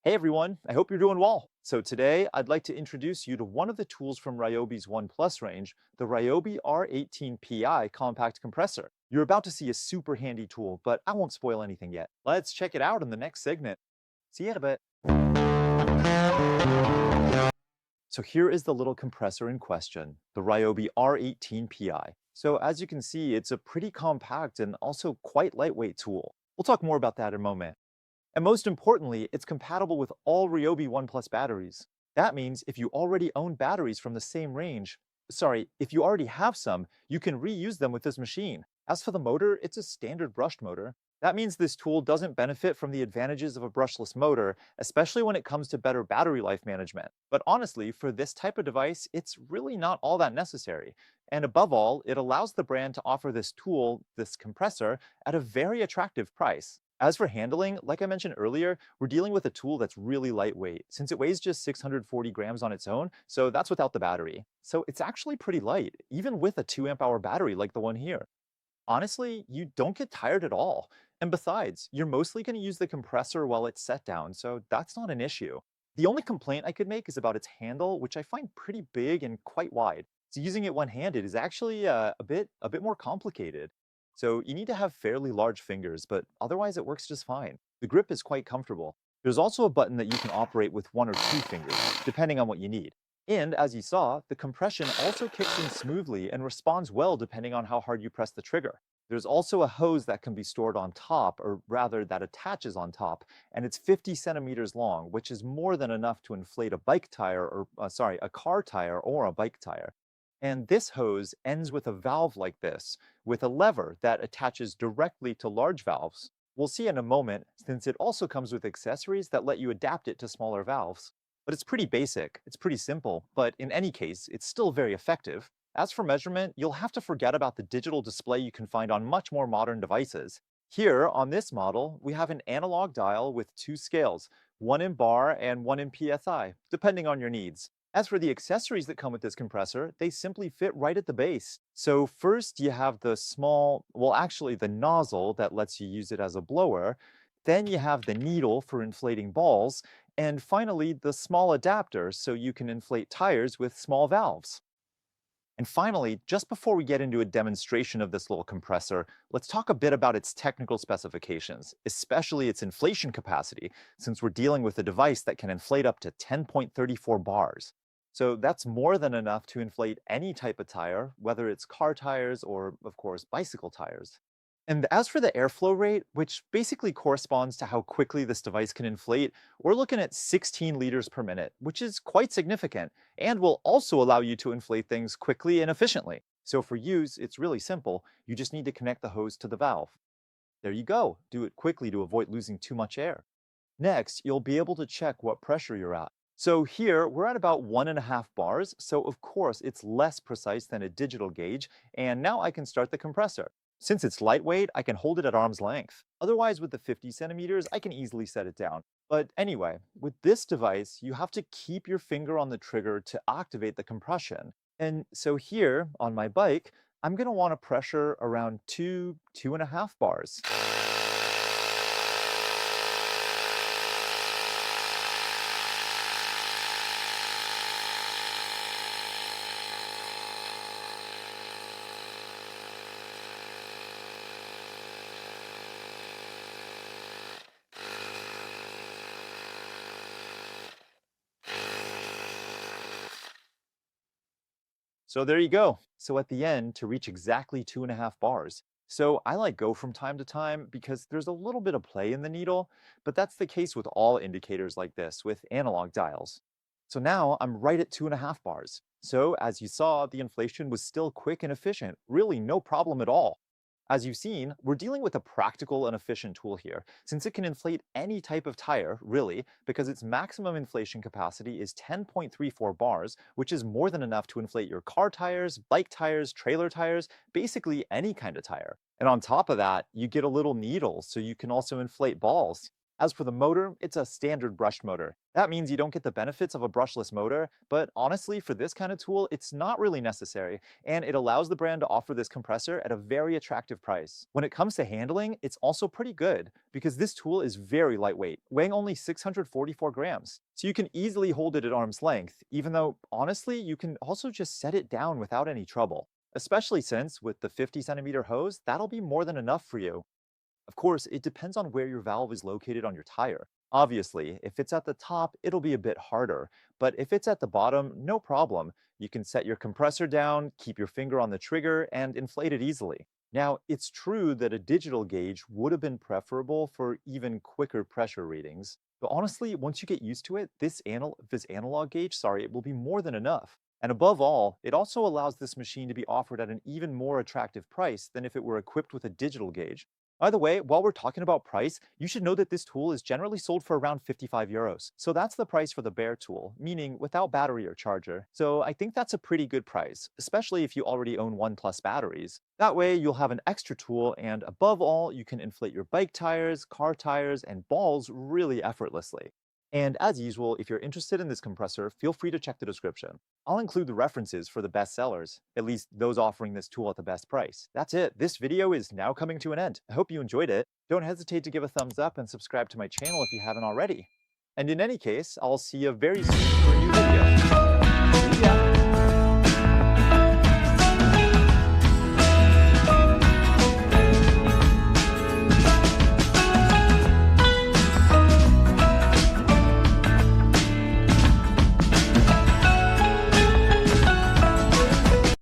Hey everyone, I hope you're doing well. So today I'd like to introduce you to one of the tools from Ryobi's One Plus range, the Ryobi R18PI compact compressor. You're about to see a super handy tool, but I won't spoil anything yet. Let's check it out in the next segment. See you in a bit. So here is the little compressor in question, the Ryobi R18PI. So as you can see, it's a pretty compact and also quite lightweight tool. We'll talk more about that in a moment. And most importantly, it's compatible with all Ryobi One Plus batteries. That means if you already own batteries from the same range, if you already have some, you can reuse them with this machine. As for the motor, it's a standard brushed motor. That means this tool doesn't benefit from the advantages of a brushless motor, especially when it comes to better battery life management. But honestly, for this type of device, it's really not all that necessary. And above all, it allows the brand to offer this tool, this compressor, at a very attractive price. As for handling, like I mentioned earlier, we're dealing with a tool that's really lightweight, since it weighs just 640 grams on its own, so that's without the battery. So it's actually pretty light, even with a 2 amp hour battery like the one here. Honestly, you don't get tired at all. And besides, you're mostly going to use the compressor while it's set down, so that's not an issue. The only complaint I could make is about its handle, which I find pretty big and quite wide. So using it one-handed is actually a bit more complicated. So you need to have fairly large fingers, but otherwise it works just fine. The grip is quite comfortable. There's also a button that you can operate with 1 or 2 fingers, depending on what you need. And as you saw, the compression also kicks in smoothly and responds well depending on how hard you press the trigger. There's also a hose that can be stored on top, or rather that attaches on top, and it's 50 centimeters long, which is more than enough to inflate a a car tire or a bike tire. And this hose ends with a valve like this, with a lever that attaches directly to large valves. We'll see in a moment, since it also comes with accessories that let you adapt it to smaller valves. But it's pretty basic, it's pretty simple, but in any case, it's still very effective. As for measurement, you'll have to forget about the digital display you can find on much more modern devices. Here, on this model, we have an analog dial with 2 scales, one in bar and one in PSI, depending on your needs. As for the accessories that come with this compressor, they simply fit right at the base. So first you have the nozzle that lets you use it as a blower. Then you have the needle for inflating balls. And finally, the small adapter so you can inflate tires with small valves. And finally, just before we get into a demonstration of this little compressor, let's talk a bit about its technical specifications, especially its inflation capacity, since we're dealing with a device that can inflate up to 10.34 bars. So that's more than enough to inflate any type of tire, whether it's car tires or, of course, bicycle tires. And as for the airflow rate, which basically corresponds to how quickly this device can inflate, we're looking at 16 liters per minute, which is quite significant, and will also allow you to inflate things quickly and efficiently. So for use, it's really simple. You just need to connect the hose to the valve. There you go. Do it quickly to avoid losing too much air. Next, you'll be able to check what pressure you're at. So here, we're at about 1.5 bars, so of course it's less precise than a digital gauge, and now I can start the compressor. Since it's lightweight, I can hold it at arm's length. Otherwise, with the 50 centimeters, I can easily set it down. But anyway, with this device, you have to keep your finger on the trigger to activate the compression. And so here, on my bike, I'm gonna want to pressure around 2.5 bars. So there you go. So at the end, to reach exactly 2.5 bars. So I like go from time to time because there's a little bit of play in the needle, but that's the case with all indicators like this with analog dials. So now I'm right at 2.5 bars. So as you saw, the inflation was still quick and efficient, really no problem at all. As you've seen, we're dealing with a practical and efficient tool here, since it can inflate any type of tire, really, because its maximum inflation capacity is 10.34 bars, which is more than enough to inflate your car tires, bike tires, trailer tires, basically any kind of tire. And on top of that, you get a little needle, so you can also inflate balls. As for the motor, it's a standard brushed motor. That means you don't get the benefits of a brushless motor, but honestly, for this kind of tool, it's not really necessary, and it allows the brand to offer this compressor at a very attractive price. When it comes to handling, it's also pretty good, because this tool is very lightweight, weighing only 644 grams. So you can easily hold it at arm's length, even though, honestly, you can also just set it down without any trouble. Especially since, with the 50-centimeter hose, that'll be more than enough for you. Of course, it depends on where your valve is located on your tire. Obviously, if it's at the top, it'll be a bit harder, but if it's at the bottom, no problem. You can set your compressor down, keep your finger on the trigger, and inflate it easily. Now, it's true that a digital gauge would have been preferable for even quicker pressure readings, but honestly, once you get used to it, this analog gauge, it will be more than enough. And above all, it also allows this machine to be offered at an even more attractive price than if it were equipped with a digital gauge. By the way, while we're talking about price, you should know that this tool is generally sold for around 55 euros. So that's the price for the bare tool, meaning without battery or charger. So I think that's a pretty good price, especially if you already own One Plus batteries. That way, you'll have an extra tool, and above all, you can inflate your bike tires, car tires, and balls really effortlessly. And as usual, if you're interested in this compressor, feel free to check the description. I'll include the references for the best sellers, at least those offering this tool at the best price. That's it. This video is now coming to an end. I hope you enjoyed it. Don't hesitate to give a thumbs up and subscribe to my channel if you haven't already. And in any case, I'll see you very soon for a new video.